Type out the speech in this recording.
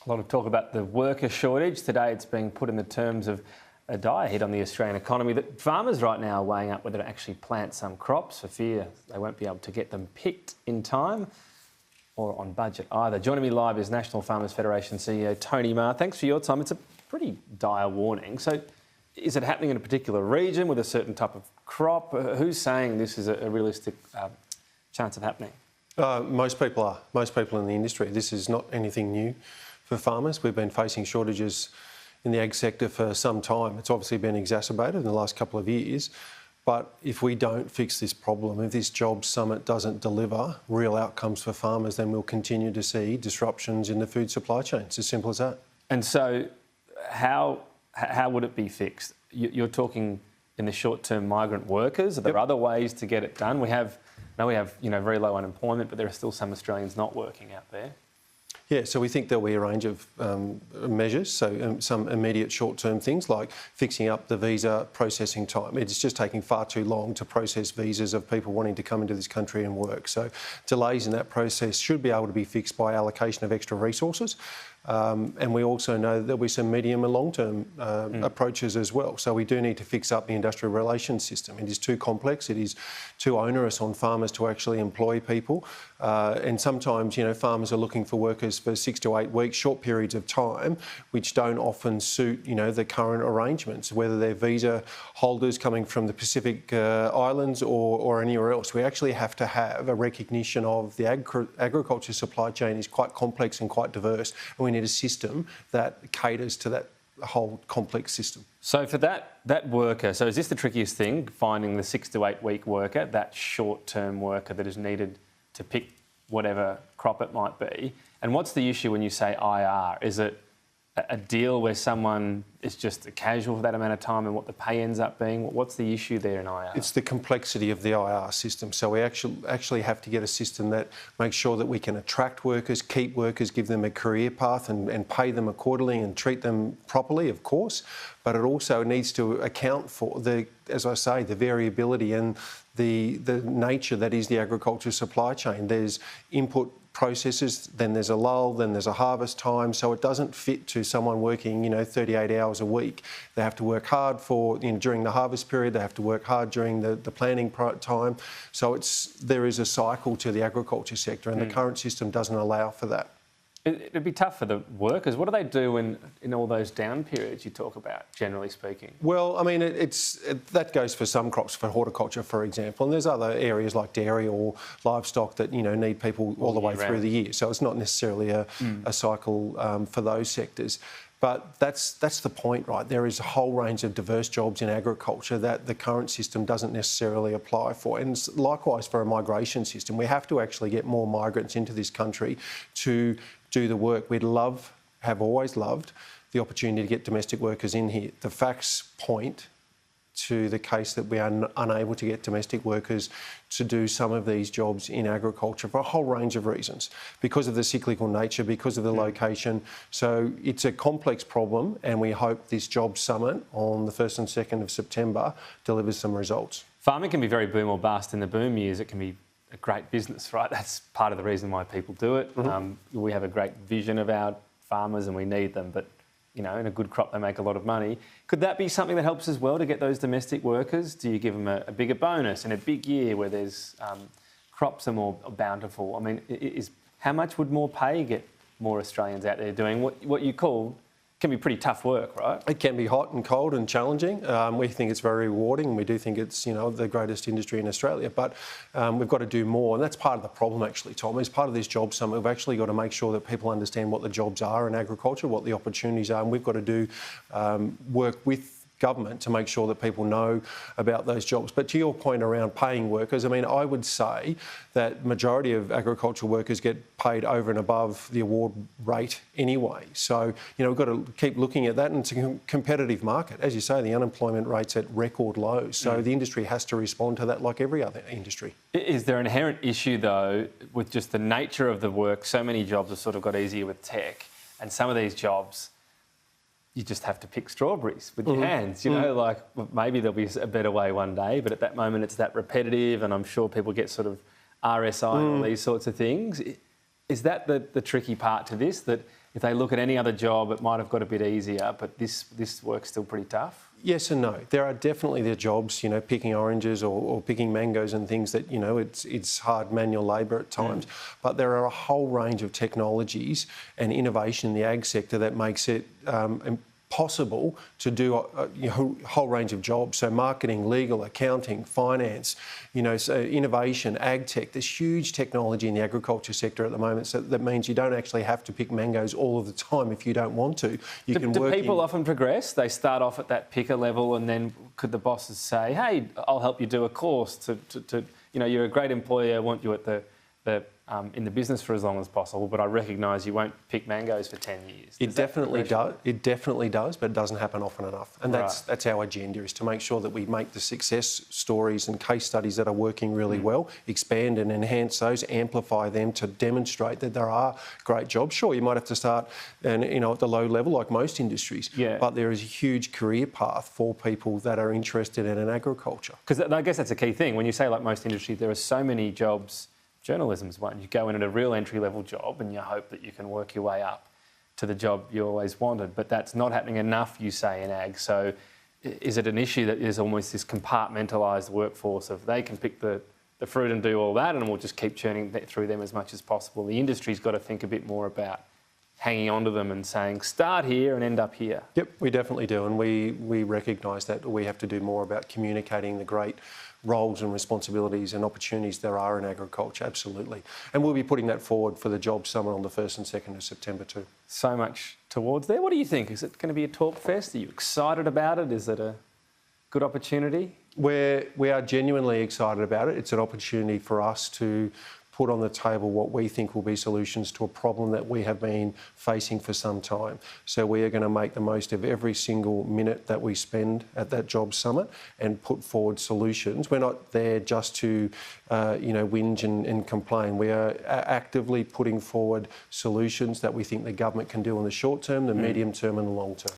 A lot of talk about the worker shortage. Today it's being put in the terms of a dire hit on the Australian economy that farmers right now are weighing up whether to actually plant some crops for fear they won't be able to get them picked in time or on budget either. Joining me live is National Farmers Federation CEO Tony Mahar. Thanks for your time. It's a pretty dire warning. So is it happening in a particular region with a certain type of crop? Who's saying this is a realistic chance of happening? Most people are. Most people in the industry. This is not anything new for farmers. We've been facing shortages in the ag sector for some time. It's obviously been exacerbated in the last couple of years. But if we don't fix this problem, if this Jobs Summit doesn't deliver real outcomes for farmers, then we'll continue to see disruptions in the food supply chain. It's as simple as that. And so how would it be fixed? You're talking in the short term migrant workers. Are there other ways to get it done? We have very low unemployment, but there are still some Australians not working out there. Yeah, so we think there'll be a range of measures, so some immediate short-term things like fixing up the visa processing time. It's just taking far too long to process visas of people wanting to come into this country and work. So delays in that process should be able to be fixed by allocation of extra resources. And we also know that there'll be some medium and long-term approaches as well. So we do need to fix up the industrial relations system. It is too complex. It is too onerous on farmers to actually employ people. And sometimes, farmers are looking for workers for 6 to 8 weeks, short periods of time, which don't often suit, the current arrangements, whether they're visa holders coming from the Pacific Islands or anywhere else. We actually have to have a recognition of the agriculture supply chain is quite complex and quite diverse. And we need a system that caters to that whole complex system. So for that worker, so is this the trickiest thing, finding the 6 to 8 week worker, that short-term worker that is needed to pick whatever crop it might be? And what's the issue when you say IR? Is it a deal where someone is just a casual for that amount of time and what the pay ends up being? What's the issue there in IR? It's the complexity of the IR system. So we actually have to get a system that makes sure that we can attract workers, keep workers, give them a career path and pay them accordingly and treat them properly, of course. But it also needs to account for the variability and the nature that is the agriculture supply chain. There's input processes, then there's a lull, then there's a harvest time, so it doesn't fit to someone working 38 hours a week. They have to work hard during the harvest period, they have to work hard during the planting time, so there is a cycle to the agriculture sector and the current system doesn't allow for that. It'd be tough for the workers. What do they do in all those down periods you talk about, generally speaking? Well, I mean, that goes for some crops, for horticulture, for example, and there's other areas like dairy or livestock that, need people all the way through the year. So it's not necessarily a cycle for those sectors. But that's the point, right? There is a whole range of diverse jobs in agriculture that the current system doesn't necessarily apply for. And likewise for a migration system. We have to actually get more migrants into this country to do the work. Have always loved the opportunity to get domestic workers in here. The facts point to the case that we are unable to get domestic workers to do some of these jobs in agriculture for a whole range of reasons, because of the cyclical nature, because of the location. So it's a complex problem, and we hope this Jobs Summit on the 1st and 2nd of September delivers some results. Farming can be very boom or bust. In the boom years, it can be a great business, right? That's part of the reason why people do it. We have a great vision of our farmers and we need them, but in a good crop, they make a lot of money. Could that be something that helps as well to get those domestic workers? Do you give them a bigger bonus in a big year where there's crops are more bountiful? I mean, how much would more pay get more Australians out there doing what you call can be pretty tough work, right? It can be hot and cold and challenging. We think it's very rewarding. We do think it's, the greatest industry in Australia, but we've got to do more. And that's part of the problem, actually, Tom. As part of this Jobs Summit, we've actually got to make sure that people understand what the jobs are in agriculture, what the opportunities are, and we've got to do work with government to make sure that people know about those jobs. But to your point around paying workers, I would say that majority of agricultural workers get paid over and above the award rate anyway. So, we've got to keep looking at that, and it's a competitive market. As you say, the unemployment rate's at record lows, so the industry has to respond to that like every other industry. Is there an inherent issue, though, with just the nature of the work? So many jobs have sort of got easier with tech, and some of these jobs you just have to pick strawberries with your hands, like maybe there'll be a better way one day, but at that moment it's that repetitive, and I'm sure people get sort of RSI and all these sorts of things. Is that the tricky part to this, that if they look at any other job, it might have got a bit easier, but this work's still pretty tough? Yes and no. There are definitely the jobs, picking oranges or picking mangoes and things that, it's hard manual labour at times. But there are a whole range of technologies and innovation in the ag sector that makes it possible to do a whole range of jobs. So marketing, legal, accounting, finance, so innovation, ag tech. There's huge technology in the agriculture sector at the moment. So that means you don't actually have to pick mangoes all of the time if you don't want to. Do people often progress? They start off at that picker level, and then could the bosses say, "Hey, I'll help you do a course to you're a great employer. I want you at in the business for as long as possible, but I recognise you won't pick mangoes for 10 years." It definitely does. It definitely does, but it doesn't happen often enough. And that's our agenda, is to make sure that we make the success stories and case studies that are working really well, expand and enhance those, amplify them to demonstrate that there are great jobs. Sure, you might have to start at the low level like most industries, but there is a huge career path for people that are interested in agriculture. Because I guess that's a key thing. When you say like most industries, there are so many jobs. Journalism's one. You go in at a real entry-level job and you hope that you can work your way up to the job you always wanted, but that's not happening enough, you say, in ag. So is it an issue that there's almost this compartmentalised workforce of they can pick the fruit and do all that, and we'll just keep churning through them as much as possible? The industry's got to think a bit more about hanging on to them and saying, start here and end up here. Yep, we definitely do, and we recognise that we have to do more about communicating the great roles and responsibilities and opportunities there are in agriculture, absolutely. And we'll be putting that forward for the Jobs Summit on the 1st and 2nd of September too. So much towards there. What do you think? Is it going to be a talk fest? Are you excited about it? Is it a good opportunity? We are genuinely excited about it. It's an opportunity for us to put on the table what we think will be solutions to a problem that we have been facing for some time. So we are going to make the most of every single minute that we spend at that Jobs Summit and put forward solutions. We're not there just to, whinge and complain. We are actively putting forward solutions that we think the government can do in the short term, the medium term and the long term.